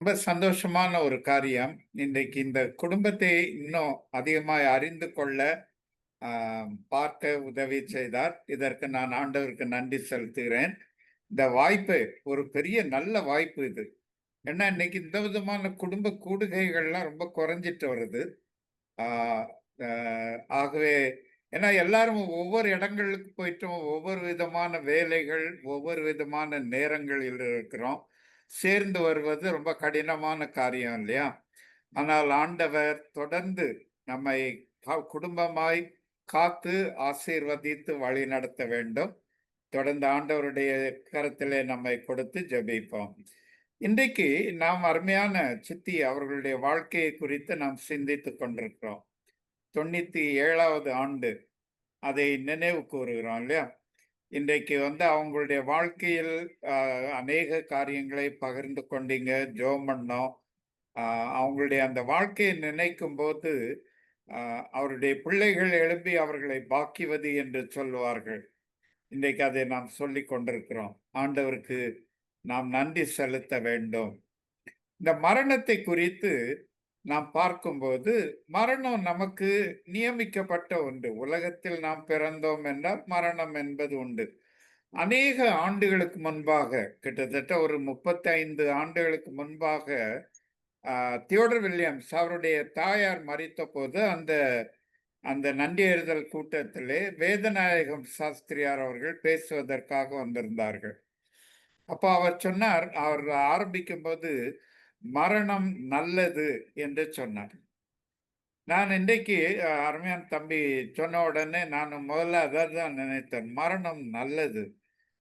ரொம்ப சந்தோஷமான ஒரு காரியம். இன்றைக்கு இந்த குடும்பத்தை இன்னும் அதிகமாய் அறிந்து கொள்ள பார்க்க உதவி செய்தார். இதற்கு நான் ஆண்டவருக்கு நன்றி செலுத்துகிறேன். இந்த வாய்ப்பு ஒரு பெரிய நல்ல வாய்ப்பு இது. ஏன்னா இன்னைக்கு இந்த விதமான குடும்ப கூடுகைகள்லாம் ரொம்ப குறைஞ்சிட்டு வருது. ஆ, அ, ஆகவே ஏன்னா எல்லாரும் ஒவ்வொரு இடங்களுக்கு போயிட்டோம். ஒவ்வொரு விதமான வேலைகள், ஒவ்வொரு விதமான நேரங்களில் இருக்கிறோம். சேர்ந்து வருவது ரொம்ப கடினமான காரியம் இல்லையா? ஆனால் ஆண்டவர் தொடர்ந்து நம்மை குடும்பமாய் காத்து ஆசீர்வதித்து வழி நடத்த வேண்டும். தொடர்ந்து ஆண்டவருடைய கரத்திலே நம்மை கொடுத்து ஜெபிப்போம். இன்றைக்கு நாம் அருமையான சித்தி அவர்களுடைய வாழ்க்கையை குறித்து நாம் சிந்தித்துக் கொண்டிருக்கிறோம். 97வது ஆண்டு அதை நினைவு கூறுகிறோம் இல்லையா? இன்றைக்கு அவங்களுடைய வாழ்க்கையில் அநேக காரியங்களை பகிர்ந்து கொண்டீங்க, ஜெபம் பண்ணோம். அவங்களுடைய அந்த வாழ்க்கையை நினைக்கும்போது, அவருடைய பிள்ளைகள் எழும்பி அவர்களை பாக்கியவதி என்று சொல்லுவார்கள். இன்றைக்கு அதை நாம் சொல்லிக் கொண்டிருக்கிறோம். ஆண்டவருக்கு நாம் நன்றி செலுத்த வேண்டும். இந்த மரணத்தை குறித்து நாம் பார்க்கும்போது, மரணம் நமக்கு நியமிக்கப்பட்ட ஒன்று. உலகத்தில் நாம் பிறந்தோம் என்றால் மரணம் என்பது உண்டு. அநேக ஆண்டுகளுக்கு முன்பாக, கிட்டத்தட்ட ஒரு 35 ஆண்டுகளுக்கு முன்பாக, தியோடர் வில்லியம்ஸ் அவருடைய தாயார் மரித்தபோது, அந்த அந்த நன்றியறிதல் கூட்டத்திலே வேதநாயகம் சாஸ்திரியார் அவர்கள் பேசுவதற்காக வந்திருந்தார்கள். அப்போ அவர் சொன்னார், அவர் ஆரம்பிக்கும்போது, "மரணம் நல்லது" என்று சொன்னார். நான் இன்றைக்கு அருமையான தம்பி சொன்ன உடனே நான் முதல்ல அதான் நினைத்தேன். மரணம் நல்லது.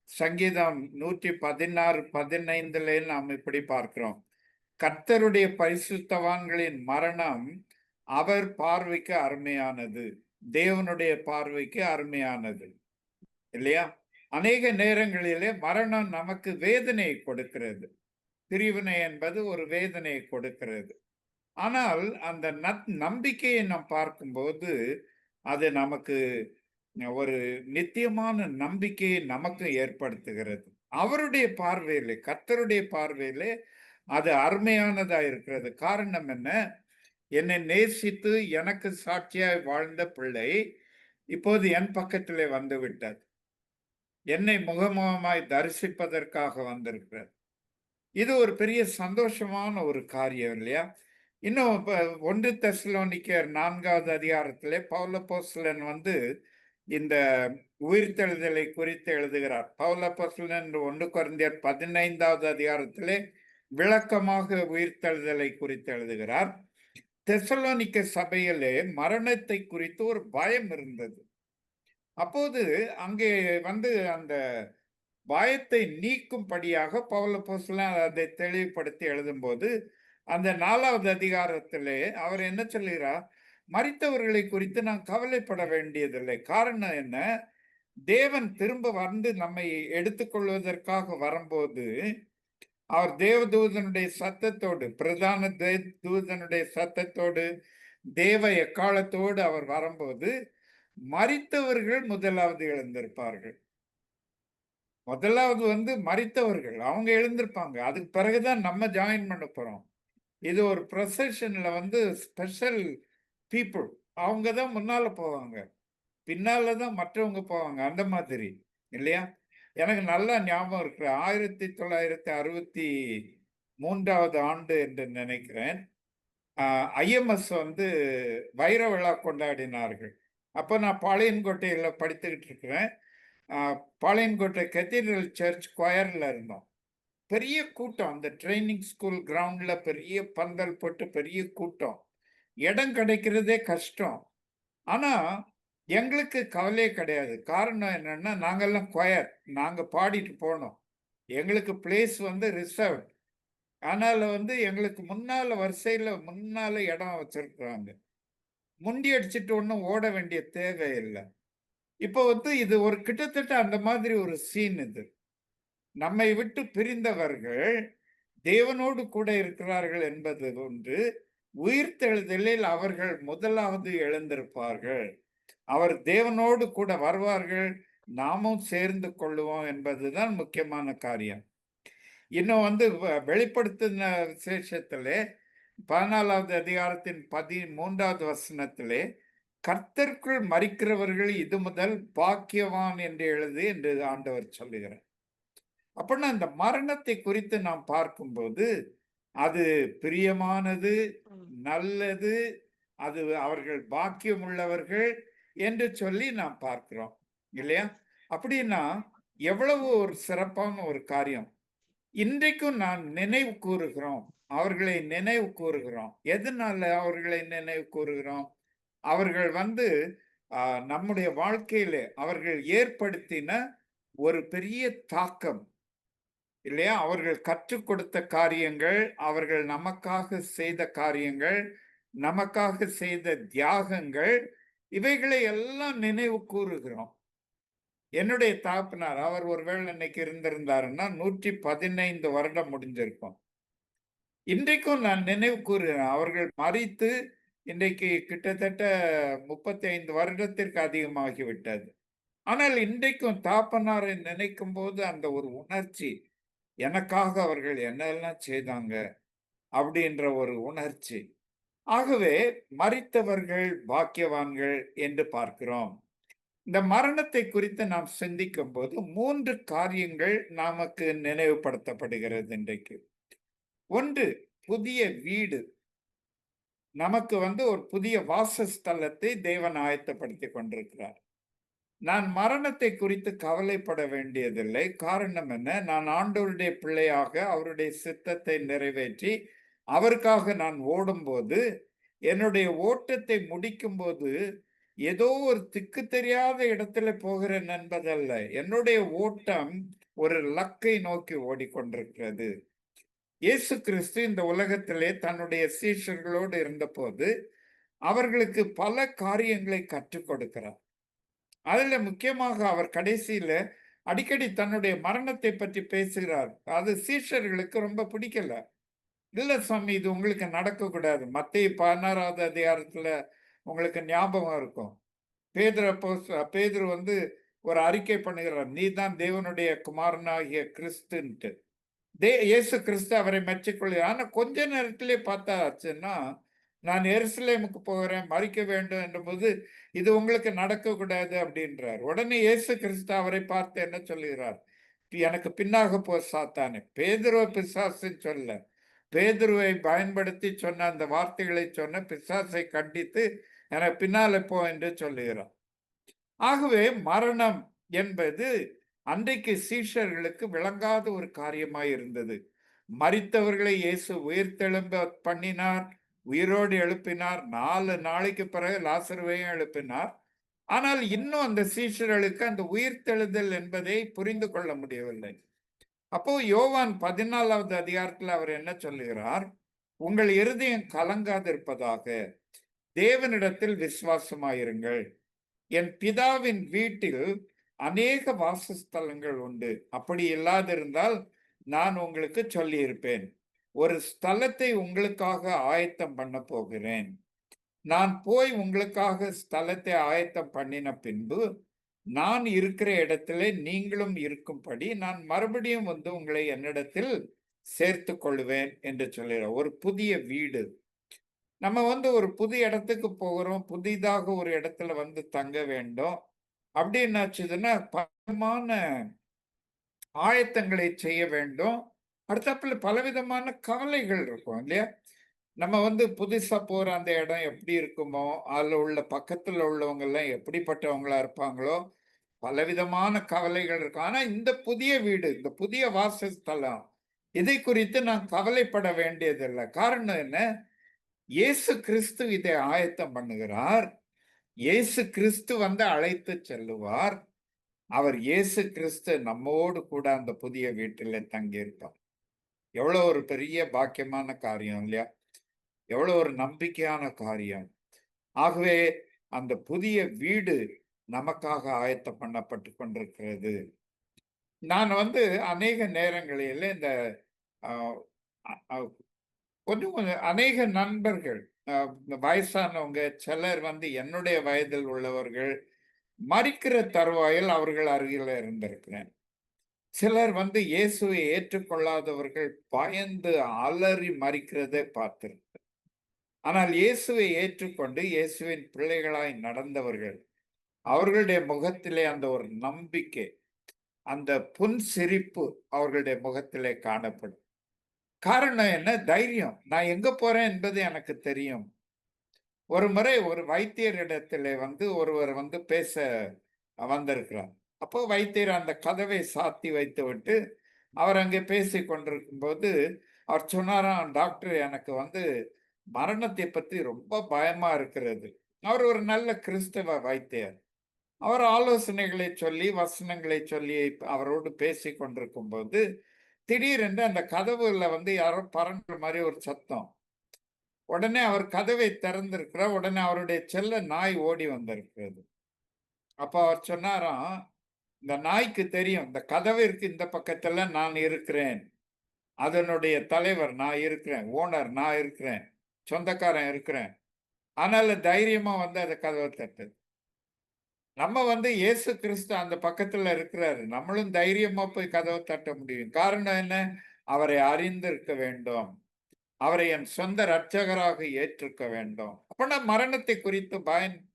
சங்கீதம் 116, 15 நாம் இப்படி பார்க்கிறோம். கர்த்தருடைய பரிசுத்தவான்களின் மரணம் அவர் பார்வைக்கு அருமையானது. தேவனுடைய பார்வைக்கு அருமையானது. இல்லையா? அநேக நேரங்களிலே மரணம் நமக்கு வேதனையை கொடுக்கிறது. பிரிவினை என்பது ஒரு வேதனையை கொடுக்கிறது. ஆனால் அந்த நம்பிக்கையை நாம் பார்க்கும்போது, அது நமக்கு ஒரு நித்தியமான நம்பிக்கையை நமக்கு ஏற்படுத்துகிறது. அவருடைய பார்வையிலே, கர்த்தருடைய பார்வையிலே அது அருமையானதா இருக்கிறது. காரணம் என்ன? என்னை நேசித்து எனக்கு சாட்சியாய் வாழ்ந்த பிள்ளை, இப்போது என் பக்கத்திலே வந்துவிட்டது. என்னை முகமுகமாய் தரிசிப்பதற்காக வந்திருக்கிறது. இது ஒரு பெரிய சந்தோஷமான ஒரு காரியம் இல்லையா? இன்னும் இப்ப 1 தெசலோனிக்கேயர் 4வது அதிகாரத்திலே பவுலப்போஸ்தலன் இந்த உயிர்த்தெழுதலை குறித்து எழுதுகிறார். பவுலப்போஸ்தலன் 1 கொரிந்தியர் 15வது அதிகாரத்திலே விளக்கமாக உயிர்த்தெழுதலை குறித்து எழுதுகிறார். தெசலோனிக்க சபையிலே மரணத்தை குறித்து ஒரு பயம் இருந்தது. அப்போது அங்கே அந்த பயத்தை நீக்கும்படியாக பவுல் அப்போஸ்தலன் அதை தெளிவுபடுத்தி எழுதும்போது, அந்த 4வது அதிகாரத்திலே அவர் என்ன சொல்கிறார்? மரித்தவர்களை குறித்து நாம் கவலைப்பட வேண்டியதில்லை. காரணம் என்ன? தேவன் திரும்ப நம்மை எடுத்துக்கொள்வதற்காக வரும்போது, அவர் தேவதூதனுடைய சத்தத்தோடு, பிரதான தூதனுடைய சத்தத்தோடு, தேவ எக்காலத்தோடு அவர் வரும்போது, மரித்தவர்கள் முதலாவது எழுந்திருப்பார்கள். முதலாவது மரித்தவர்கள் அவங்க எழுந்திருப்பாங்க. அதுக்கு பிறகுதான் நம்ம ஜாயின் பண்ண போறோம். இது ஒரு ப்ரொசஷன்ல ஸ்பெஷல் பீப்புள். அவங்க தான் முன்னால போவாங்க. பின்னால தான் மற்றவங்க போவாங்க. அந்த மாதிரி இல்லையா? எனக்கு நல்லா ஞாபகம் இருக்கு. 1963வது ஆண்டு என்று நினைக்கிறேன். ஐஎம்எஸ் வைர விழா கொண்டாடினார்கள். அப்ப நான் பாளையங்கோட்டையில படித்துக்கிட்டு இருக்கிறேன். பாளையங்கோட்டை கத்தீட்ரல் சர்ச் கொயர்ல இருந்தோம். பெரிய கூட்டம். அந்த ட்ரைனிங் ஸ்கூல் கிரவுண்ட்ல பெரிய பந்தல் போட்டு பெரிய கூட்டம். இடம் கிடைக்கிறதே கஷ்டம். ஆனா எங்களுக்கு கவலையே கிடையாது. காரணம் என்னன்னா, நாங்கெல்லாம் கொயர். நாங்க பாடிட்டு போனோம். எங்களுக்கு பிளேஸ் ரிசர்வ்ட். ஆனால எங்களுக்கு முன்னால வரிசையில முன்னால இடம் வச்சிருக்கிறாங்க. முண்டி அடிச்சுட்டு ஒண்ணும் ஓட வேண்டிய தேவை இல்ல. இப்போ இது ஒரு கிட்டத்தட்ட அந்த மாதிரி ஒரு சீன் இது. நம்மை விட்டு பிரிந்தவர்கள் தேவனோடு கூட இருக்கிறார்கள் என்பது ஒன்று. உயிர்த்தெழுதலில் அவர்கள் முதலாவது எழுந்திருப்பார்கள். அவர் தேவனோடு கூட வருவார்கள். நாமும் சேர்ந்து கொள்ளுவோம் என்பதுதான் முக்கியமான காரியம். இன்னும் வந்து வெளிப்படுத்தின விசேஷத்திலே 14வது அதிகாரத்தின் 13வது வசனத்திலே, கர்த்தருக்குள் மரிக்கிறவர்கள் இது முதல் பாக்கியவான் என்று எழுது என்று ஆண்டவர் சொல்லுகிறார். அப்படின்னா இந்த மரணத்தை குறித்து நாம் பார்க்கும்போது அது பிரியமானது, நல்லது, அது அவர்கள் பாக்கியம் உள்ளவர்கள் என்று சொல்லி நாம் பார்க்கிறோம் இல்லையா? அப்படின்னா எவ்வளவு ஒரு சிறப்பான ஒரு காரியம். இன்றைக்கும் நான் நினைவு கூறுகிறோம், அவர்களை நினைவு கூறுகிறோம். எதனால அவர்களை நினைவு கூறுகிறோம்? அவர்கள் வந்து நம்முடைய வாழ்க்கையிலே அவர்கள் ஏற்படுத்தின ஒரு பெரிய தாக்கம் இல்லையா? அவர்கள் கற்றுக் கொடுத்த காரியங்கள், அவர்கள் நமக்காக செய்த காரியங்கள், நமக்காக செய்த தியாகங்கள், இவைகளை எல்லாம் நினைவு கூறுகிறோம். என்னுடைய தகப்பனார், அவர் ஒருவேளை இன்னைக்கு இருந்திருந்தாருன்னா 115 வருடம் முடிஞ்சிருக்கும். இன்றைக்கும் நான் நினைவு கூறுகிறேன். அவர்கள் மரித்து இன்றைக்கு கிட்டத்தட்ட 35 வருடத்திற்கு அதிகமாகிவிட்டது. ஆனால் இன்றைக்கும் தகப்பனாரை நினைக்கும் போது அந்த ஒரு உணர்ச்சி, எனக்காக அவர்கள் என்னெல்லாம் செய்தாங்க அப்படின்ற ஒரு உணர்ச்சி. ஆகவே மரித்தவர்கள் பாக்கியவான்கள் என்று பார்க்கிறோம். இந்த மரணத்தை குறித்து நாம் சிந்திக்கும் போது 3 காரியங்கள் நமக்கு நினைவுபடுத்தப்படுகிறது இன்றைக்கு. ஒன்று, புதிய வீடு. நமக்கு வந்து ஒரு புதிய வாசஸ்தலத்தை தேவன் ஆயத்தப்படுத்திக் கொண்டிருக்கிறார். நான் மரணத்தை குறித்து கவலைப்பட வேண்டியதில்லை. காரணம் என்ன? நான் ஆண்டவருடைய பிள்ளையாக அவருடைய சித்தத்தை நிறைவேற்றி அவருக்காக நான் ஓடும்போது, என்னுடைய ஓட்டத்தை முடிக்கும்போது ஏதோ ஒரு திக்கு தெரியாத இடத்துல போகிறேன் என்பதல்ல. என்னுடைய ஓட்டம் ஒரு லக்கை நோக்கி ஓடிக்கொண்டிருக்கிறது. இயேசு கிறிஸ்து இந்த உலகத்திலே தன்னுடைய சீஷர்களோடு இருந்தபோது அவர்களுக்கு பல காரியங்களை கற்றுக் கொடுக்கிறார். அதுல முக்கியமாக அவர் கடைசியில அடிக்கடி தன்னுடைய மரணத்தை பற்றி பேசுகிறார். அது சீஷர்களுக்கு ரொம்ப பிடிக்கல. இல்ல சாமி, இது உங்களுக்கு நடக்கக்கூடாது. மத்தேயு 16வது அதிகாரத்துல உங்களுக்கு ஞாபகம் இருக்கும். பேதுரு வந்து ஒரு அறிக்கை பண்ணுகிறார், நீ தான் தேவனுடைய குமாரனாகிய கிறிஸ்துன்ட்டு. இயேசு கிறிஸ்து அவரை மெச்சிக்கொள்கிறார். ஆனா கொஞ்ச நேரத்திலே பார்த்தாச்சுன்னா, நான் எருசலேமுக்கு போகிறேன், மரிக்க வேண்டும் என்றபோது இது உங்களுக்கு நடக்கக்கூடாது அப்படின்றார். உடனே இயேசு கிறிஸ்து அவரை பார்த்து என்ன சொல்லுகிறார்? எனக்கு பின்னாக போ சாத்தானே. பேதுருவை பிசாசுன்னு சொல்ல, பேதுருவை பயன்படுத்தி சொன்ன அந்த வார்த்தைகளை சொன்ன பிசாசை கண்டித்து எனக்கு பின்னாலே போ என்று சொல்லுகிறார். ஆகவே மரணம் என்பது அன்றைக்கு சீஷர்களுக்கு விளங்காத ஒரு காரியமாய் இருந்தது. மரித்தவர்களை இயேசு உயிர்த்தெழும்ப பண்ணினார், உயிரோடு எழுப்பினார். 4 நாளைக்கு பிறகு லாசருவையும் எழுப்பினார். ஆனால் இன்னும் அந்த சீஷர்களுக்கு அந்த உயிர்த்தெழுதல் என்பதை புரிந்து கொள்ள முடியவில்லை. அப்போ யோவான் 14வது அதிகாரத்தில் அவர் என்ன சொல்லுகிறார்? உங்கள் இருதயம் கலங்காதிருப்பதாக தேவனிடத்தில் விசுவாசமாயிருங்கள். என் பிதாவின் வீட்டில் அநேக வாசஸ்தலங்கள் உண்டு. அப்படி இல்லாதிருந்தால் நான் உங்களுக்கு சொல்லி இருப்பேன். ஒரு ஸ்தலத்தை உங்களுக்காக ஆயத்தம் பண்ண போகிறேன். நான் போய் உங்களுக்காக ஸ்தலத்தை ஆயத்தம் பண்ணின பின்பு நான் இருக்கிற இடத்திலே நீங்களும் இருக்கும்படி நான் மறுபடியும் வந்து உங்களை என்னிடத்தில் சேர்த்து கொள்வேன் என்று சொல்லுகிறார். ஒரு புதிய வீடு. நம்ம வந்து ஒரு புது இடத்துக்கு போகிறோம், புதிதாக ஒரு இடத்துல வந்து தங்க வேண்டும் அப்படின்னாச்சுதுன்னா பலமான ஆயத்தங்களை செய்ய வேண்டும். அடுத்தாப்புல பலவிதமான கவலைகள் இருக்கும் இல்லையா? நம்ம வந்து புதுசா போற அந்த இடம் எப்படி இருக்குமோ, அதுல உள்ள பக்கத்துல உள்ளவங்க எல்லாம் எப்படிப்பட்டவங்களா இருப்பாங்களோ, பலவிதமான கவலைகள் இருக்கும். ஆனா இந்த புதிய வீடு, இந்த புதிய வாசஸ்தலம், இதை குறித்து நான் கவலைப்பட வேண்டியதில்லை. காரணம் என்ன? இயேசு கிறிஸ்து இதை ஆயத்தம் பண்ணுகிறார். இயேசு கிறிஸ்து வந்து அழைத்து செல்லுவார். அவர் இயேசு கிறிஸ்து நம்மோடு கூட அந்த புதிய வீட்டில தங்கியிருப்பார். எவ்வளவு ஒரு பெரிய பாக்கியமான காரியம் இல்லையா? எவ்வளவு ஒரு நம்பிக்கையான காரியம். ஆகவே அந்த புதிய வீடு நமக்காக ஆயத்தம் பண்ணப்பட்டு கொண்டிருக்கிறது. நான் வந்து அநேக நேரங்களில் இந்த கொஞ்சம் கொஞ்சம் அநேக நண்பர்கள், வயசானவங்க சிலர் வந்து என்னுடைய வயதில் உள்ளவர்கள் மரிக்கிற தருவாயில் அவர்கள் அருகில இருந்திருக்கிறேன். சிலர் வந்து இயேசுவை ஏற்றுக்கொள்ளாதவர்கள் பயந்து அலறி மறிக்கிறதை பார்த்திருக்கிறேன். ஆனால் இயேசுவை ஏற்றுக்கொண்டு இயேசுவின் பிள்ளைகளாய் நடந்தவர்கள், அவர்களுடைய முகத்திலே அந்த ஒரு நம்பிக்கை, அந்த புன்சிரிப்பு அவர்களுடைய முகத்திலே காணப்படும். காரணம் என்ன? தைரியம். நான் எங்க போறேன் என்பது எனக்கு தெரியும். ஒரு முறை ஒரு வைத்தியரிடத்திலே வந்து ஒருவர் வந்து பேச வந்திருக்கிறார். அப்போ வைத்தியர் அந்த கதவை சாத்தி வைத்துவிட்டு, அவர் அங்கே பேசிக் கொண்டிருக்கும்போது, அவர் சொன்னாராம், "டாக்டர், எனக்கு வந்து மரணத்தை பத்தி ரொம்ப பயமா இருக்கிறது." அவர் ஒரு நல்ல கிறிஸ்தவ வைத்தியர். அவர் ஆலோசனைகளை சொல்லி, வசனங்களை சொல்லி அவரோடு பேசிக் கொண்டிருக்கும்போது, திடீரென்று அந்த கதவுல வந்து யாரோ பறந்த மாரி ஒரு சத்தம். உடனே அவர் கதவை திறந்திருக்கிறார். உடனே அவருடைய செல்ல நாய் ஓடி வந்திருக்கிறது. அப்ப அவர் சொன்னாராம், "இந்த நாய்க்கு தெரியும். இந்த கதவிற்கு இந்த பக்கத்துல நான் இருக்கிறேன். அதனுடைய தலைவர் நான் இருக்கிறேன். ஓனர் நான் இருக்கிறேன். சொந்தக்காரன் இருக்கிறேன். அதனால தைரியமா வந்து அந்த கதவ தட்டுது." நம்ம வந்து இயேசு கிறிஸ்து அந்த பக்கத்துல இருக்கிறாரு. நம்மளும் தைரியமா போய் கதவ தட்ட முடியும். காரணம் என்ன? அவரை அறிந்திருக்க வேண்டும். அவரை என் சொந்த இரட்சகராக ஏற்றுக்க வேண்டும். அப்பன்னா மரணத்தை குறித்து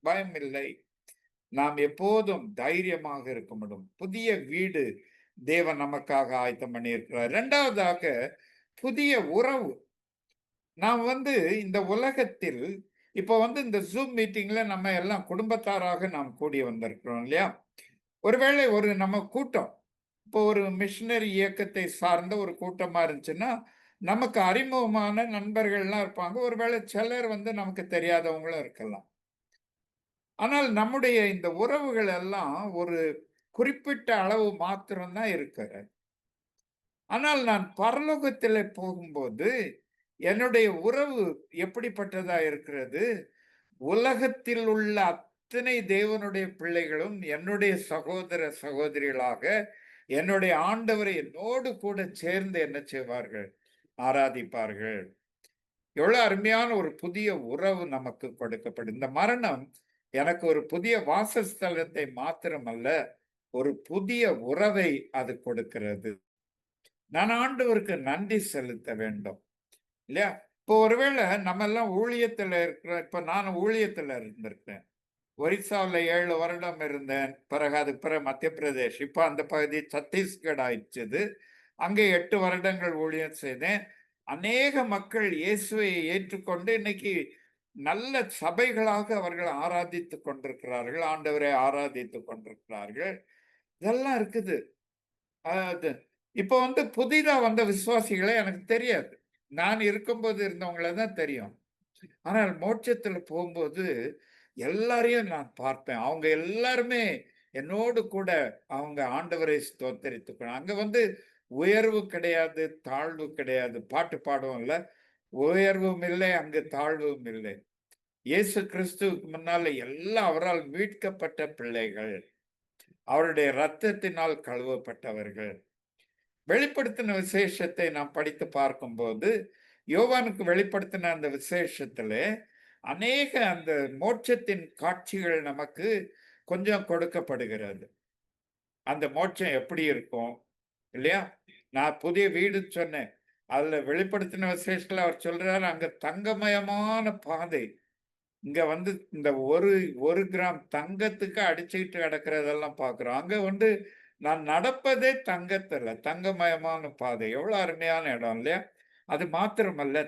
பயம் இல்லை. நாம் எப்போதும் தைரியமாக இருக்க முடியும். புதிய வீடு தேவன் நமக்காக ஆயத்தம் பண்ணியிருக்கிறார். 2வதாக புதிய உறவு. நாம் வந்து இந்த உலகத்தில் இப்போ வந்து இந்த Zoom மீட்டிங்ல நம்ம எல்லாம் குடும்பத்தாராக நாம் கூடி வந்திருக்கிறோம் இல்லையா? ஒருவேளை ஒரு நம்ம கூட்டம், இப்போ ஒரு மிஷனரி இயக்கத்தை சார்ந்த ஒரு கூட்டமா இருந்துச்சுன்னா, நமக்கு அறிமுகமான நண்பர்கள்லாம் இருப்பாங்க. ஒருவேளை சிலர் வந்து நமக்கு தெரியாதவங்களும் இருக்கலாம். ஆனால் நம்முடைய இந்த உறவுகள் எல்லாம் ஒரு குறிப்பிட்ட அளவு மாத்திரம் தான் இருக்கிறது. ஆனால் நான் பரலோகத்திலே போகும்போது, என்னுடைய உறவு எப்படிப்பட்டதா இருக்கிறது? உலகத்தில் உள்ள அத்தனை தேவனுடைய பிள்ளைகளும் என்னுடைய சகோதர சகோதரிகளாக, என்னுடைய ஆண்டவரை என்னோடு கூட சேர்ந்து என்ன செய்வார்கள்? ஆராதிப்பார்கள். எவ்வளவு அருமையான ஒரு புதிய உறவு நமக்கு கொடுக்கப்படும். இந்த மரணம் எனக்கு ஒரு புதிய வாசஸ்தலத்தை மாத்திரமல்ல, ஒரு புதிய உறவை அது கொடுக்கிறது. நான் ஆண்டவருக்கு நன்றி செலுத்த வேண்டும். இல்லையா? இப்போ ஒருவேளை நம்ம எல்லாம் ஊழியத்துல இருக்கிறோம். இப்ப நான் ஊழியத்துல இருந்திருக்கேன். ஒரிசாவுல 7 வருடம் இருந்தேன். பிறகு அதுக்கு பிறகு மத்திய பிரதேஷ். இப்ப அந்த பகுதி சத்தீஸ்கர் ஆயிடுச்சு. அங்கே 8 வருடங்கள் ஊழியம் செய்தேன். அநேக மக்கள் இயேசுவை ஏற்றுக்கொண்டு இன்னைக்கு நல்ல சபைகளாக அவர்கள் ஆராதித்துக் கொண்டிருக்கிறார்கள். ஆண்டவரை ஆராதித்துக் கொண்டிருக்கிறார்கள். இதெல்லாம் இருக்குது. அது இப்போ வந்து புதிதா வந்த விசுவாசிகளே எனக்கு தெரியாது. நான் இருக்கும்போது இருந்தவங்கள தான் தெரியும். ஆனால் மோட்சத்துல போகும்போது எல்லாரையும் நான் பார்ப்பேன். அவங்க எல்லாருமே என்னோடு கூட அவங்க ஆண்டவரை ஸ்தோத்தரித்துக்கணும். அங்க வந்து உயர்வு கிடையாது, தாழ்வு கிடையாது. பாட்டு பாடுவோம்ல, உயர்வும் இல்லை, அங்கு தாழ்வும் இல்லை. இயேசு கிறிஸ்துவுக்கு முன்னால எல்லாம் அவரால் மீட்கப்பட்ட பிள்ளைகள். அவருடைய இரத்தத்தினால் கழுவப்பட்டவர்கள். வெளிப்படுத்தின விசேஷத்தை நாம் படித்து பார்க்கும்போது, யோவானுக்கு வெளிப்படுத்தின அந்த விசேஷத்திலே அநேக அந்த மோட்சத்தின் காட்சிகள் நமக்கு கொஞ்சம் கொடுக்கப்படுகிறது. அந்த மோட்சம் எப்படி இருக்கும்? இல்லையா? நான் புதிய வீடு சொன்னேன். அதுல வெளிப்படுத்தின விசேஷத்துல அவர் சொல்றாரு, அங்க தங்கமயமான பாதை. இங்க வந்து இந்த ஒரு கிராம் தங்கத்துக்கு அடிச்சுக்கிட்டு கிடக்கிறதெல்லாம் பார்க்கிறோம். அங்க வந்து நான் நடப்பதே தங்கத்துல, தங்கமயமான பாதை. எவ்வளவு அருமையான இடம் இல்லையா? அது மாத்திரமல்ல,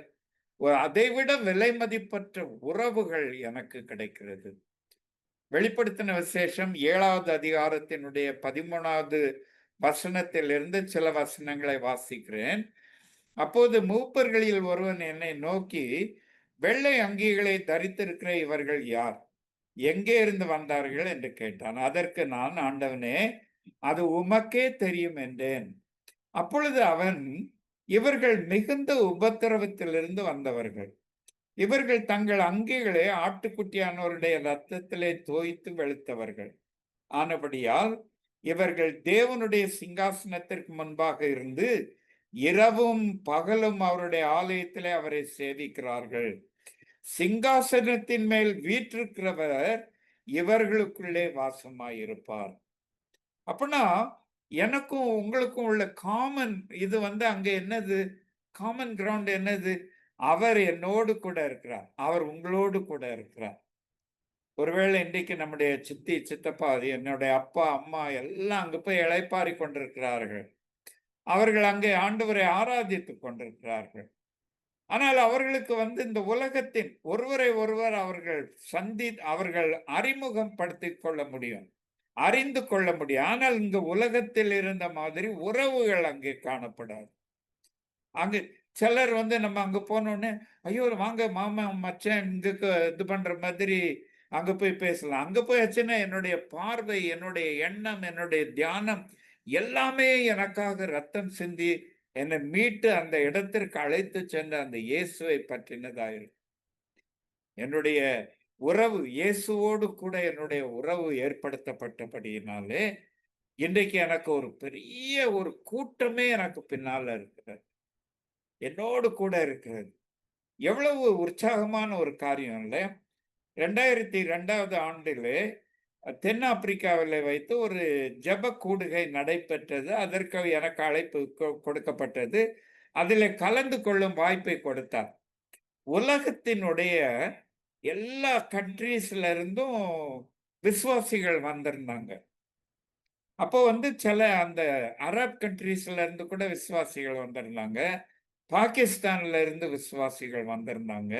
அதைவிட விலை மதிப்பற்ற உறவுகள் எனக்கு கிடைக்கிறது. வெளிப்படுத்தின விசேஷம் 7வது அதிகாரத்தினுடைய 13வது வசனத்திலிருந்து சில வசனங்களை வாசிக்கிறேன். அப்போது மூப்பர்களில் ஒருவன் என்னை நோக்கி, வெள்ளை அங்கிகளை தரித்திருக்கிற இவர்கள் யார்? எங்கே இருந்து வந்தார்கள் என்று கேட்டான். அதற்கு நான், ஆண்டவனே, அது உமக்கே தெரியும் என்றேன். அப்பொழுது அவன், இவர்கள் மிகுந்த உபத்திரவத்திலிருந்து வந்தவர்கள். இவர்கள் தங்கள் அங்கிகளை ஆட்டுக்குட்டியானவருடைய இரத்தத்திலே தோய்த்து வெளுத்தவர்கள். ஆனபடியால் இவர்கள் தேவனுடைய சிங்காசனத்திற்கு முன்பாக இருந்து இரவும் பகலும் அவருடைய ஆலயத்திலே அவரை சேவிக்கிறார்கள். சிங்காசனத்தின் மேல் வீற்றிருக்கிறவர் இவர்களுக்குள்ளே வாசமாயிருப்பார். அப்படின்னா எனக்கும் உங்களுக்கும் உள்ள காமன் இது வந்து அங்க என்னது? காமன் கிரவுண்ட் என்னது? அவர் என்னோடு கூட இருக்கிறார். அவர் உங்களோடு கூட இருக்கிறார். ஒருவேளை இன்றைக்கு நம்முடைய சித்தி, சித்தப்பா, என்னுடைய அப்பா, அம்மா எல்லாம் அங்க போய் இளைப்பாறிக் கொண்டிருக்கிறார்கள். அவர்கள் அங்கே ஆண்டவரை ஆராதித்துக் கொண்டிருக்கிறார்கள். ஆனால் அவர்களுக்கு வந்து இந்த உலகத்தின் ஒருவரை ஒருவர் அவர்கள் அறிமுகம் படுத்திக் கொள்ள முடியும். அறிந்து கொள்ள முடியும். ஆனால் இங்க உலகத்தில் இருந்த மாதிரி உறவுகள் அங்கே காணப்படாது. அங்க சிலர் வந்து நம்ம அங்க போனோனே, ஐயோ! வாங்க மாமா, மச்சான் இங்க இது பண்ற மாதிரி அங்க போய் பேசலாம். அங்க போயாச்சுன்னா என்னுடைய பார்வை, என்னுடைய எண்ணம், என்னுடைய தியானம் எல்லாமே எனக்காக ரத்தம் சிந்தி என்னை மீட்டு அந்த இடத்திற்கு அழைத்து சென்ற அந்த இயேசுவை பற்றினதா இருக்கும். என்னுடைய உறவு இயேசுவோடு கூட என்னுடைய உறவு ஏற்படுத்தப்பட்டபடியினாலே, இன்றைக்கு எனக்கு ஒரு பெரிய ஒரு கூட்டமே எனக்கு பின்னால இருக்கிறது. என்னோடு கூட இருக்கிறது. எவ்வளவு உற்சாகமான ஒரு காரியம் இல்ல? 2002வது ஆண்டிலே தென்னாப்பிரிக்காவிலே வைத்து ஒரு ஜெப கூடுகை நடைபெற்றது. அதற்கு எனக்கு அழைப்பு கொடுக்கப்பட்டது. அதிலே கலந்து கொள்ளும் வாய்ப்பை கொடுத்தார். உலகத்தினுடைய எல்லா கண்ட்ரீஸ்ல இருந்தும் விசுவாசிகள் வந்திருந்தாங்க. அப்போ வந்து சில அந்த அரப் கண்ட்ரீஸ்ல இருந்து கூட விசுவாசிகள் வந்திருந்தாங்க. பாகிஸ்தான்ல இருந்து விசுவாசிகள் வந்திருந்தாங்க.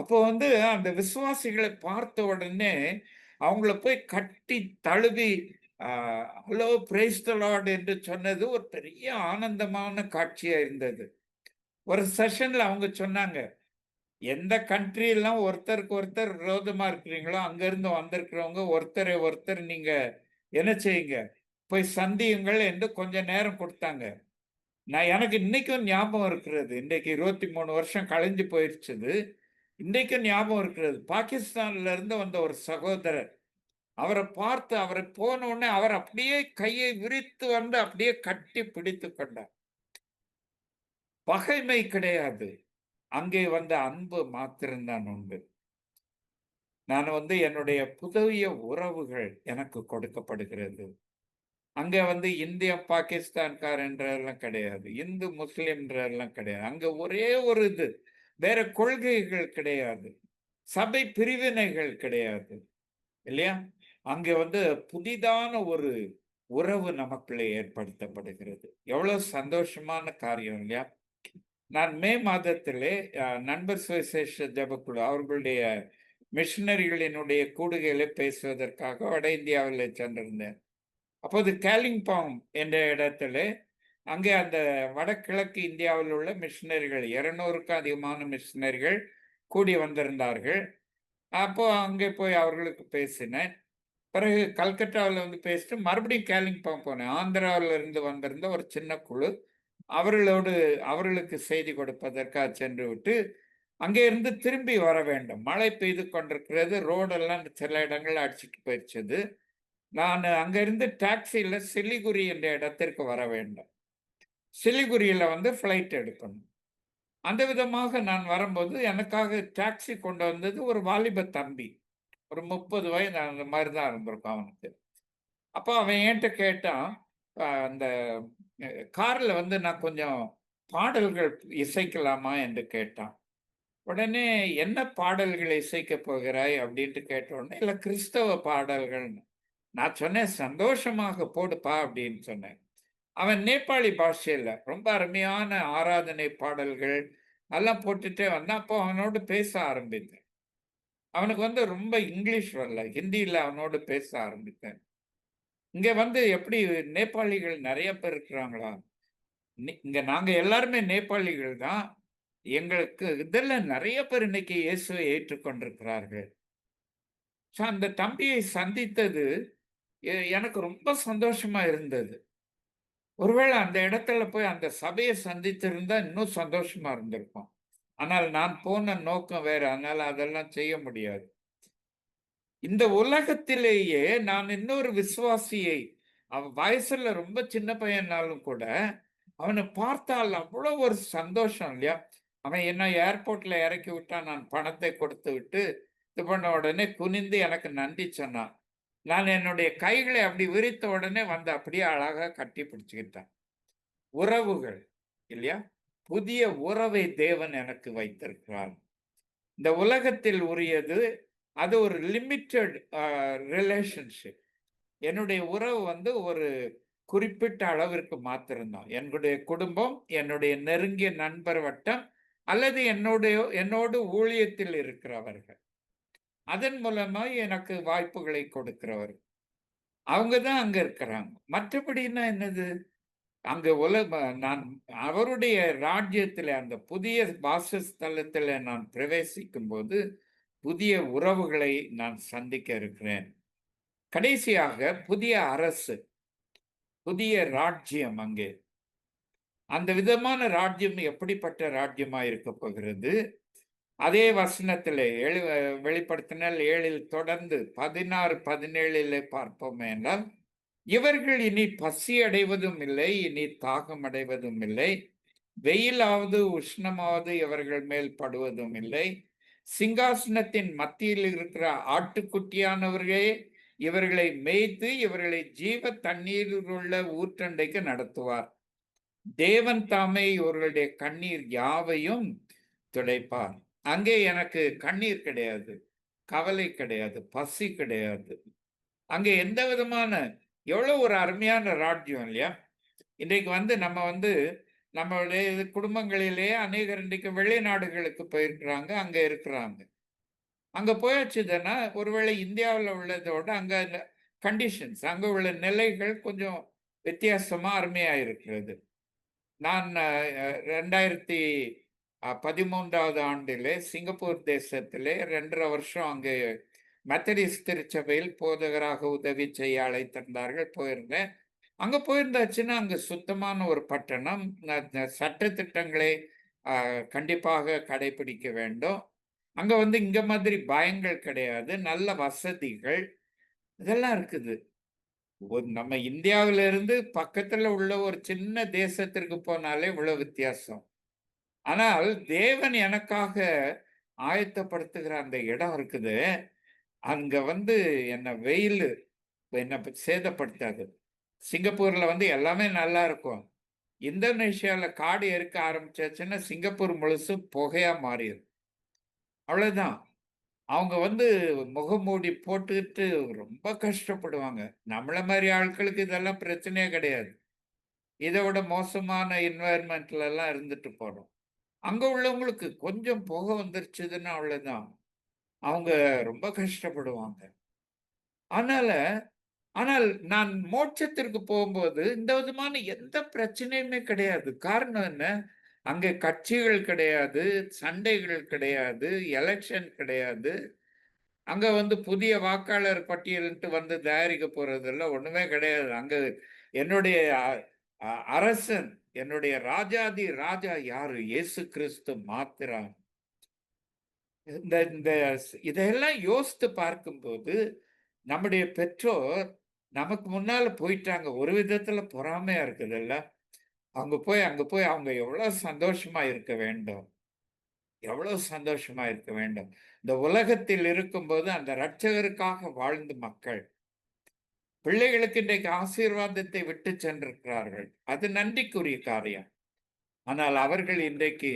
அப்போ வந்து அந்த விசுவாசிகளை பார்த்த உடனே அவங்கள போய் கட்டி தழுவி ஹலோ பிரைஸ் தி லார்ட் என்று சொன்னது ஒரு பெரிய ஆனந்தமான காட்சியா இருந்தது. ஒரு செஷன்ல அவங்க சொன்னாங்க, எந்த கண்ட்ரி எல்லாம் ஒருத்தருக்கு ஒருத்தர் விரோதமா இருக்கிறீங்களோ அங்க இருந்து வந்திருக்கிறவங்க ஒருத்தரை ஒருத்தர் நீங்க என்ன செய்யுங்க, போய் சந்தியுங்கள் என்று கொஞ்ச நேரம் கொடுத்தாங்க. எனக்கு இன்னைக்கும் ஞாபகம் இருக்கிறது. இன்றைக்கு 23 வருஷம் கழிஞ்சு போயிருச்சுது. இன்றைக்கும் ஞாபகம் இருக்கிறது. பாகிஸ்தான்ல இருந்து வந்த ஒரு சகோதரர். அவரை பார்த்து அவரை போன உடனே அவர் அப்படியே கையை விரித்து வந்து அப்படியே கட்டி பிடித்துக் கொண்டார். பகைமை கிடையாது. அங்கே வந்த அன்பு மாத்திரம்தான் உண்டு. நான் வந்து என்னுடைய புதிய உறவுகள் எனக்கு கொடுக்கப்படுகிறது. அங்க வந்து இந்திய பாகிஸ்தான்காரன்றதெல்லாம் கிடையாது. இந்து முஸ்லிம்ன்றதெல்லாம் கிடையாது. அங்க ஒரே ஒரு இது. வேற கொள்கைகள் கிடையாது. சபை பிரிவினைகள் கிடையாது. இல்லையா? அங்க வந்து புதிதான ஒரு உறவு நமக்குள்ளே ஏற்படுத்தப்படுகிறது. எவ்வளவு சந்தோஷமான காரியம் இல்லையா? நான் மே மாதத்திலே நண்பர் சுவிசேஷ ஜெபக்குழு அவர்களுடைய மிஷனரிகளினுடைய கூடுகையிலே பேசுவதற்காக வட இந்தியாவிலே சென்றிருந்தேன். அப்போது காலிம்பாங் என்ற இடத்திலே அங்கே அந்த வடகிழக்கு இந்தியாவில் உள்ள மிஷனரிகள் 200க்கும் அதிகமான மிஷனரிகள் கூடி வந்திருந்தார்கள். அப்போ அங்கே போய் அவர்களுக்கு பேசினேன். பிறகு கல்கட்டாவில் வந்து பேசிட்டு மறுபடியும் காலிம்பாங் போனேன். ஆந்திராவில் இருந்து வந்திருந்த ஒரு சின்ன குழு. அவர்களோடு அவர்களுக்கு செய்தி கொடுப்பதற்காக சென்று விட்டு அங்கே இருந்து திரும்பி வர வேண்டும். மழை பெய்து கொண்டிருக்கிறது. ரோடெல்லாம் சில இடங்கள்ல அடிச்சிட்டு போயிடுச்சது. நான் அங்க இருந்து டாக்ஸில சிலிகுரி என்ற இடத்திற்கு வர வேண்டும். சிலிகுரியில வந்து ஃப்ளைட் எடுக்கணும். அந்த விதமாக நான் வரும்போது எனக்காக டாக்ஸி கொண்டு வந்தது ஒரு வாலிப தம்பி. ஒரு 30 வயது அந்த மாதிரி தான் இருந்திருக்கும் அவனுக்கு. அப்போ அவன் என்கிட்ட கேட்டான், அந்த கார்ல வந்து நான் கொஞ்சம் பாடல்கள் இசைக்கலாமா என்று கேட்டான். உடனே என்ன பாடல்கள் இசைக்கப் போகிறாய் அப்படின்ட்டு கேட்ட உடனே, இல்ல கிறிஸ்தவ பாடல்கள்னு. நான் சொன்னேன், சந்தோஷமாக போடுப்பா அப்படின்னு சொன்னேன். அவன் நேபாளி பாஷையில ரொம்ப அருமையான ஆராதனை பாடல்கள் எல்லாம் போட்டுட்டே வந்தான். அப்போ அவனோடு பேச ஆரம்பித்தேன். அவனுக்கு வந்து ரொம்ப இங்கிலீஷ் வரல. ஹிந்தியில அவனோடு பேச ஆரம்பித்தேன். இங்க வந்து எப்படி நேபாளிகள் நெறைய பேர் இருக்கிறாங்களா? இங்க நாங்க எல்லாருமே நேபாளிகள் தான். எங்களுக்கு இதுல நெறைய பேர் இன்னைக்கு இயேசுவை ஏற்றுக்கொண்டிருக்கிறார்கள். அந்த தம்பியை சந்தித்தது எனக்கு ரொம்ப சந்தோஷமா இருந்தது. ஒருவேளை அந்த இடத்துல போய் அந்த சபையை சந்தித்திருந்தா இன்னும் சந்தோஷமா இருந்திருக்கும். ஆனால் நான் போன நோக்கம் வேற. அதனால அதெல்லாம் செய்ய முடியாது. இந்த உலகத்திலேயே நான் இன்னொரு விசுவாசியை, அவன் வயசுல ரொம்ப சின்ன பையனாலும் கூட, அவனை பார்த்தால் அவ்வளவு ஒரு சந்தோஷம் இல்லையா? அவன் என்ன ஏர்போர்ட்ல இறக்கி விட்டான். நான் பணத்தை கொடுத்து விட்டு, இது பண்ண உடனே குனிந்து எனக்கு நன்றி சொன்னான். நான் என்னுடைய கைகளை அப்படி விரித்த உடனே வந்து அப்படியே அழகா கட்டி பிடிச்சுக்கிட்டேன். உறவுகள் இல்லையா? புதிய உறவை தேவன் எனக்கு வைத்திருக்கிறார். இந்த உலகத்தில் உரியது அது ஒரு லிமிட்டெட் ரிலேஷன்ஷிப். என்னுடைய உறவு வந்து ஒரு குறிப்பிட்ட அளவிற்கு மாத்திரம்தான். என்னுடைய குடும்பம், என்னுடைய நெருங்கிய நண்பர் வட்டம் அல்லது என்னோடு ஊழியத்தில் இருக்கிறவர்கள். அதன் மூலமா எனக்கு வாய்ப்புகளை கொடுக்கிறவர். அவங்க தான் அங்க இருக்கிறாங்க. மற்றபடின்னா என்னது? அங்க நான் அவருடைய ராஜ்யத்திலே அந்த புதிய வாசஸ்தலத்திலே நான் பிரவேசிக்கும்போது, புதிய உறவுகளை நான் சந்திக்க இருக்கிறேன். கடைசியாக புதிய அரசு, புதிய ராஜ்யம் அங்கே. அந்த விதமான ராஜ்யம் எப்படிப்பட்ட ராஜ்யமா இருக்கப் போகிறது? அதே வசனத்திலே வெளிப்படுத்தினால் 7 தொடர்ந்து 16, 17 பார்ப்போமேனால், இவர்கள் இனி பசி அடைவதும் இல்லை, இனி தாகம் அடைவதும் இல்லை. வெயிலாவது உஷ்ணமாவது இவர்கள் மேல் படுவதும் இல்லை. சிங்காசனத்தின் மத்தியில் இருக்கிற ஆட்டுக்குட்டியானவர்களே இவர்களை மேய்த்து இவர்களை ஜீவ தண்ணீரில் உள்ள ஊற்றண்டைக்கு நடத்துவார். தேவன் தாமே இவர்களுடைய கண்ணீர் யாவையும் துடைப்பார். அங்கே எனக்கு கண்ணீர் கிடையாது, கவலை கிடையாது, பசி கிடையாது. அங்கே எந்த விதமான எவ்வளவு ஒரு அருமையான ராஜ்யம் இல்லையா? இன்றைக்கு வந்து நம்ம வந்து நம்மளுடைய குடும்பங்களிலே அநேகர் இன்றைக்கு வெளிநாடுகளுக்கு போயிருக்கிறாங்க, அங்க இருக்கிறாங்க. அங்க போயாச்சுதுன்னா ஒருவேளை இந்தியாவில் உள்ளதோட அங்க கண்டிஷன்ஸ் அங்க உள்ள நிலைகள் கொஞ்சம் வித்தியாசமா அருமையா இருக்கிறது. நான் 2013வது ஆண்டிலே சிங்கப்பூர் தேசத்திலே 2½ வருஷம் அங்கே மெத்தடிஸ்ட் திருச்சபையில் போதகராக உதவி செய்ய அழைத்திருந்தார்கள், போயிருந்தேன். அங்க போயிருந்தாச்சுன்னா அங்க சுத்தமான ஒரு பட்டணம், சட்ட திட்டங்களை கண்டிப்பாக கடைபிடிக்க வேண்டும். அங்க வந்து இங்க மாதிரி பயங்கள் கிடையாது, நல்ல வசதிகள் இதெல்லாம் இருக்குது. நம்ம இந்தியாவில இருந்து பக்கத்துல உள்ள ஒரு சின்ன தேசத்திற்கு போனாலே இவ்வளவு வித்தியாசம். ஆனால் தேவன் எனக்காக ஆயத்தப்படுத்துகிற அந்த இடம் இருக்குது, அங்க வந்து வெயில் என்ன சேதப்படுத்தாது. சிங்கப்பூர்ல வந்து எல்லாமே நல்லா இருக்கும். இந்தோனேஷியால காடு எரிக்க ஆரம்பிச்சாச்சுன்னா சிங்கப்பூர் முழுசும் புகையா மாறிடும். அவ்வளவுதான். அவங்க வந்து முகமூடி போட்டுக்கிட்டு ரொம்ப கஷ்டப்படுவாங்க. நம்மள மாதிரி ஆட்களுக்கு இதெல்லாம் பிரச்சனையே கிடையாது. இதை விட மோசமான என்வாயர்மெண்ட்ல எல்லாம் இருந்துட்டு போறோம். அங்க உள்ளவங்களுக்கு கொஞ்சம் புகை வந்துருச்சுதுன்னா அவ்வளவுதான். அவங்க ரொம்ப கஷ்டப்படுவாங்க. அதனால ஆனால் நான் மோட்சத்திற்கு போகும்போது இந்த விதமான எந்த பிரச்சனையுமே கிடையாது. காரணம் என்ன? அங்க கட்சிகள் கிடையாது, சண்டைகள் கிடையாது, எலெக்ஷன் கிடையாது. அங்க வந்து புதிய வாக்காளர் பட்டியல்ன்ட்டு வந்து தயாரிக்க போறதில்ல, ஒண்ணுமே கிடையாது. அங்க என்னுடைய அரசன், என்னுடைய ராஜாதி ராஜா யாரு? இயேசு கிறிஸ்து மாத்திரம். இந்த இந்த இதையெல்லாம் யோசித்து பார்க்கும்போது நம்முடைய பெற்றோர் நமக்கு முன்னால போயிட்டாங்க. ஒரு விதத்துல பொறாமையா இருக்குதுல்ல. அங்க போய் அவங்க எவ்வளவு சந்தோஷமா இருக்க வேண்டும், எவ்வளவு சந்தோஷமா இருக்க வேண்டும். இந்த உலகத்தில் இருக்கும்போது அந்த இரட்சகருக்காக வாழ்ந்த மக்கள் பிள்ளைகளுக்கு இன்றைக்கு ஆசீர்வாதத்தை விட்டு சென்றிருக்கிறார்கள். அது நன்றிக்குரிய காரியம். ஆனால் அவர்கள் இன்றைக்கு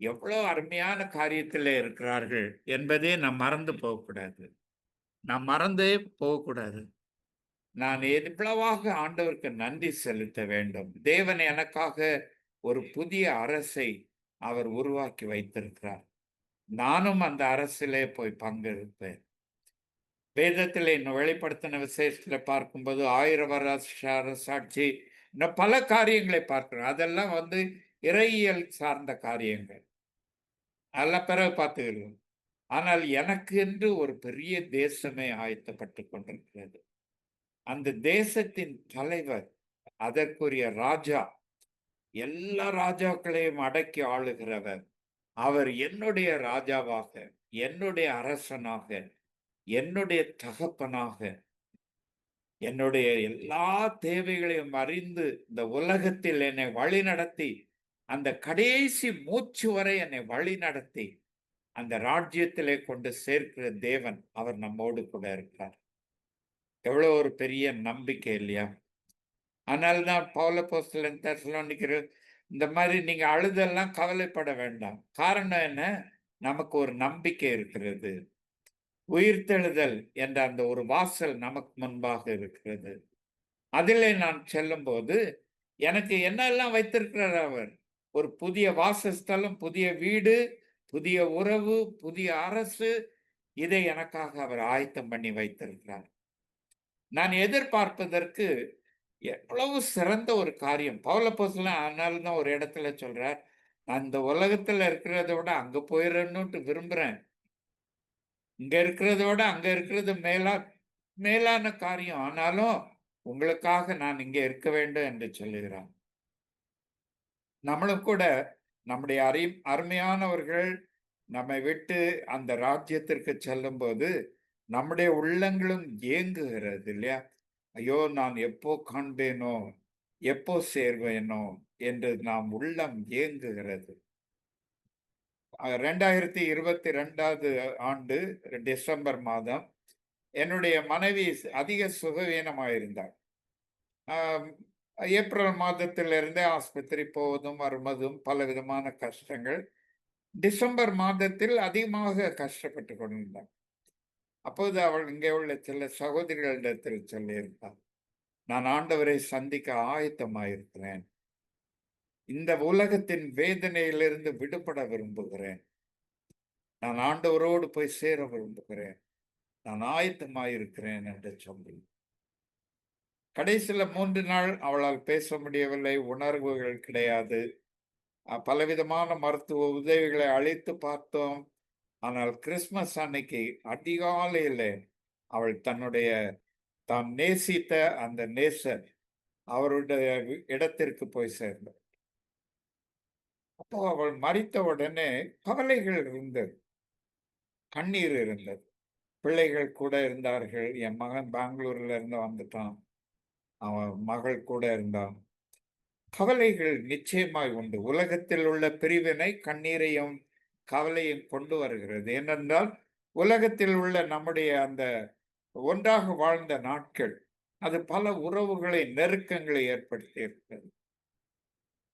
எவ்வளவு அருமையான காரியத்திலே இருக்கிறார்கள் என்பதே நாம் மறந்து போகக்கூடாது. நாம் மறந்தே போகக்கூடாது. நான் எவ்வளவாக ஆண்டவருக்கு நன்றி செலுத்த வேண்டும். தேவன் எனக்காக ஒரு புதிய அரசை அவர் உருவாக்கி வைத்திருக்கிறார். நானும் அந்த அரசிலே போய் பங்கெடுப்பேன். வேதத்திலே இன்னும் வெளிப்படுத்தின விசேஷத்துல பார்க்கும்போது 1000 வருஷ அரசாட்சி, இன்னும் பல காரியங்களை பார்க்கிறோம். அதெல்லாம் வந்து இறையியல் சார்ந்த காரியங்கள். அதெல்லாம் பிறகு பார்த்துக்கிறோம். ஆனால் எனக்கு என்று ஒரு பெரிய தேசமே ஆயத்தப்பட்டு கொண்டிருக்கிறது. அந்த தேசத்தின் தலைவர், அதற்குரிய ராஜா, எல்லா ராஜாக்களையும் அடக்கி ஆளுகிறவர். அவர் என்னுடைய ராஜாவாக, என்னுடைய அரசனாக, என்னுடைய தகப்பனாக, என்னுடைய எல்லா தேவைகளையும் அறிந்து இந்த உலகத்தில் என்னை வழி நடத்தி, அந்த கடைசி மூச்சு வரை என்னை வழி நடத்தி அந்த ராஜ்யத்திலே கொண்டு சேர்க்கிற தேவன் அவர் நம்மோடு கூட இருக்கிறார். எவ்வளவு ஒரு பெரிய நம்பிக்கை இல்லையா? அதனாலதான் பவுலப்போஸ்தலன் தெசலோனிக்கர் இந்த மாதிரி நீங்க அழுதெல்லாம் கவலைப்பட வேண்டாம். காரணம் என்ன? நமக்கு ஒரு நம்பிக்கை இருக்கிறது. உயிர்த்தெழுதல் என்ற அந்த ஒரு வாசல் நமக்கு முன்பாக இருக்கிறது. அதிலே நான் செல்லும்போது எனக்கு என்னெல்லாம் வைத்திருக்கிறார் அவர்? ஒரு புதிய வாசஸ்தலம், புதிய வீடு, புதிய உறவு, புதிய அரசு, இதை எனக்காக அவர் ஆயத்தம் பண்ணி வைத்திருக்கிறார். நான் எதிர்பார்ப்பதற்கு எவ்வளவு சிறந்த ஒரு காரியம். பவுலப்போஸ்தலன் அதனால தான் ஒரு இடத்துல சொல்றார், நான் இந்த உலகத்துல இருக்கிறத விட அங்க போயிடணும்னு விரும்புறேன். இங்க இருக்கிறத விட அங்க இருக்கிறது மேலான காரியம். ஆனாலும் உங்களுக்காக நான் இங்க இருக்க வேண்டும் என்று சொல்லுகிறான். நம்மளும் கூட நம்முடைய அருமையானவர்கள் நம்மை விட்டு அந்த ராஜ்யத்திற்கு செல்லும்போது நம்முடைய உள்ளங்களும் ஏங்குகிறது இல்லையா? ஐயோ! நான் எப்போ காண்பேனோ, எப்போ சேர்வேனோ என்று நாம் உள்ளம் ஏங்குகிறது. 2022வது ஆண்டு டிசம்பர் மாதம் என்னுடைய மனைவி அதிக சுகவீனமாயிருந்தார். ஆம், ஏப்ரல் மாதத்திலிருந்தே ஆஸ்பத்திரி போவதும் வருவதும் பலவிதமான கஷ்டங்கள். டிசம்பர் மாதத்தில் அதிகமாக கஷ்டப்பட்டு கொண்டிருந்தார். அப்போது அவள் இங்கே உள்ள சில சகோதரிகளிடத்தில் சொல்லியிருந்தார், நான் ஆண்டவரை சந்திக்க ஆயத்தமாயிருக்கிறேன். இந்த உலகத்தின் வேதனையிலிருந்து விடுபட விரும்புகிறேன். நான் ஆண்டவரோடு போய் சேர விரும்புகிறேன். நான் ஆயத்தமாயிருக்கிறேன் என்று சொல்லி கடைசியில 3 நாள் அவளால் பேச முடியவில்லை. உணர்வுகள் கிடையாது. பலவிதமான மருத்துவ உதவிகளை அளித்து பார்த்தோம். ஆனால் கிறிஸ்துமஸ் அன்னைக்கு அதிகாலையிலே அவள் தான் நேசித்த அந்த நேசர் அவருடைய இடத்திற்கு போய் சேர்ந்தார். அப்போ அவள் மரித்த உடனே கவலைகள் இருந்தது, கண்ணீர் இருந்தது. பிள்ளைகள் கூட இருந்தார்கள். என் மகன் பெங்களூர்ல இருந்து வந்துட்டான். அவன் மகள் கூட இருந்தான். கவலைகள் நிச்சயமாய் உண்டு. உலகத்தில் உள்ள பிரிவினை கண்ணீரையும் கவலையும் கொண்டு வருகிறது. ஏனென்றால் உலகத்தில் உள்ள நம்முடைய அந்த ஒன்றாக வாழ்ந்த நாட்கள் அது பல உறவுகளை நெருக்கங்களை ஏற்படுத்தி இருக்கிறது.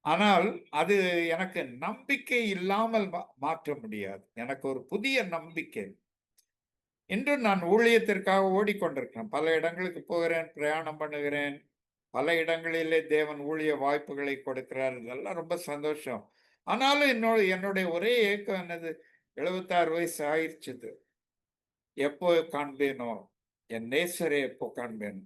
ஆனால் அது எனக்கு நம்பிக்கை இல்லாமல் மாற்ற முடியாது. எனக்கு ஒரு புதிய நம்பிக்கை. இன்று நான் ஊழியத்திற்காக ஓடிக்கொண்டிருக்கிறேன். பல இடங்களுக்கு போகிறேன், பிரயாணம் பண்ணுகிறேன். பல இடங்களிலே தேவன் ஊழிய வாய்ப்புகளை கொடுக்கிறார். இதெல்லாம் ரொம்ப சந்தோஷம். ஆனாலும் என்னுடைய ஒரே ஏக்கம் என்னது, 76 வயசு ஆயிடுச்சுது. எப்போ காண்பேனோ, என் நேசரை எப்போ காண்பேன்?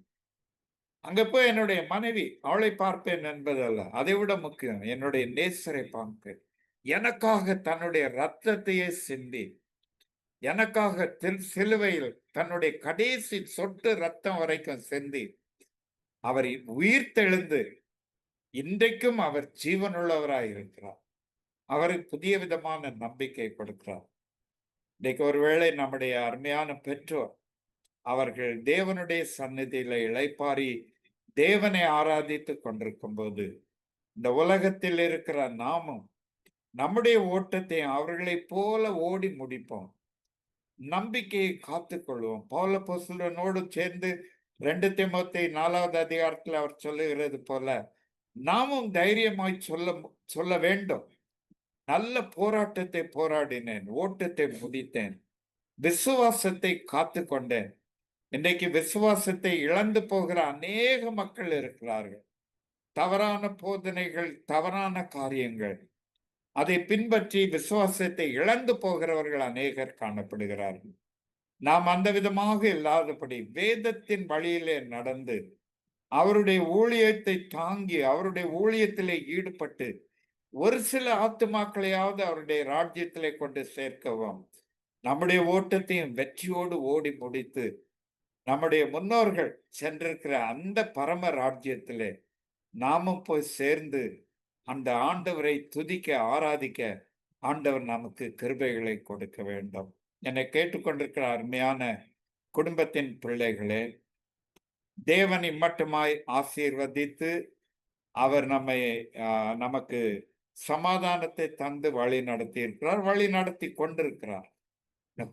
அங்க போய் என்னுடைய மனைவி, அவளை பார்ப்பேன் என்பதல்ல. அதை விட முக்கியம், என்னுடைய நேசரை பார்ப்பேன். எனக்காக தன்னுடைய ரத்தத்தையே சிந்தி, எனக்காக சிலுவையில் தன்னுடைய கடைசி சொட்டு ரத்தம் வரைக்கும் சிந்தி, அவர் உயிர்த்தெழுந்து இன்றைக்கும் அவர் ஜீவனுள்ளவராய் இருக்கிறார். அவருக்கு புதிய விதமான நம்பிக்கை கொடுக்கிறார். இன்றைக்கு ஒருவேளை நம்முடைய அருமையான பெற்றோர் அவர்கள் தேவனுடைய சந்நிதியில இளைப்பாரி தேவனை ஆராதித்துக் கொண்டிருக்கும் போது இந்த உலகத்தில் இருக்கிற நாமும் நம்முடைய ஓட்டத்தை அவர்களைப் போல ஓடி முடிப்போம். நம்பிக்கையை காத்துக்கொள்வோம். பவுலப்போஸ்தலனோடு சேர்ந்து 2 தீமோத்தேயு 4வது அதிகாரத்தில் அவர் சொல்லுகிறது போல நாமும் தைரியமாய் சொல்ல வேண்டும். நல்ல போராட்டத்தை போராடினேன், ஓட்டத்தை முடித்தேன், விசுவாசத்தை காத்து கொண்டேன். இன்றைக்கு விசுவாசத்தை இழந்து போகிற அநேக மக்கள் இருக்கிறார்கள். தவறான போதனைகள், தவறான காரியங்கள், அதை பின்பற்றி விசுவாசத்தை இழந்து போகிறவர்கள் அநேகர் காணப்படுகிறார்கள். நாம் அந்த விதமாக இல்லாதபடி வேதத்தின் வழியிலே நடந்து அவருடைய ஊழியத்தை தாங்கி அவருடைய ஊழியத்திலே ஈடுபட்டு ஒரு சில ஆத்துமாக்களையாவது அவருடைய ராஜ்யத்திலே கொண்டு சேர்க்கவும், நம்முடைய ஓட்டத்தையும் வெற்றியோடு ஓடி முடித்து நம்முடைய முன்னோர்கள் சென்றிருக்கிற அந்த பரம ராஜ்யத்திலே நாமும் போய் சேர்ந்து அந்த ஆண்டவரை துதிக்க ஆராதிக்க ஆண்டவர் நமக்கு கிருபைகளை கொடுக்க வேண்டும். என்னை கேட்டுக்கொண்டிருக்கிற அருமையான குடும்பத்தின் பிள்ளைகளே, தேவன் இம்மட்டுமாய் ஆசீர்வதித்து அவர் நமக்கு சமாதானத்தை தந்து வழி நடத்தி இருக்கிறார், வழி நடத்தி கொண்டிருக்கிறார்.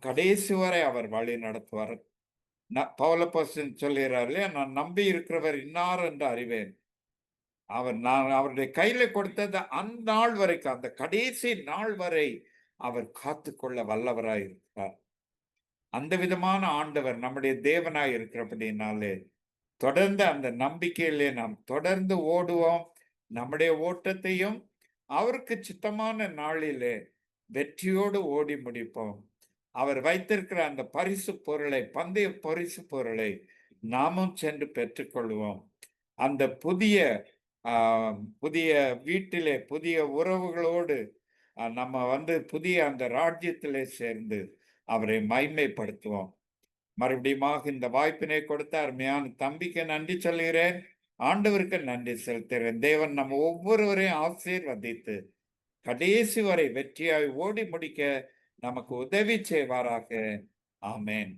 கடைசி வரை அவர் வழி நடத்துவார். பவுலப்போஸ்தலன் சொல்லுகிறார் இல்லையா, நான் நம்பி இருக்கிறவர் இன்னார் என்று அறிவேன். நான் அவருடைய கையில கொடுத்தது அந்த நாள் வரைக்கும், அந்த கடைசி நாள் வரை அவர் காத்துக்கொள்ள வல்லவராய் இருக்கிறார். அந்த விதமான ஆண்டவர் நம்முடைய தேவனாய் இருக்கிறபடினாலே தொடர்ந்து அந்த நம்பிக்கையிலே நாம் தொடர்ந்து ஓடுவோம். நம்முடைய ஓட்டத்தையும் அவருக்கு சித்தமான நாளிலே வெற்றியோடு ஓடி முடிப்போம். அவர் வைத்திருக்கிற அந்த பரிசு பொருளை, பந்தய பரிசு பொருளை நாமும் சென்று பெற்றுக்கொள்வோம். அந்த புதிய வீட்டிலே புதிய உறவுகளோடு நம்ம புதிய அந்த ராஜ்யத்திலே சேர்ந்து அவரை மைமைப்படுத்துவோம். மறுபடியுமாக இந்த வாய்ப்பினை கொடுத்த அருமையான தம்பிக்கு நன்றி சொல்கிறேன். ஆண்டவருக்கு நன்றி செலுத்துகிறேன். தேவன் நம்ம ஒவ்வொருவரையும் ஆசீர்வதித்து கடைசி வரை வெற்றியாய் ஓடி முடிக்க நமக்கு உதவி செய்வாராக. ஆமேன்.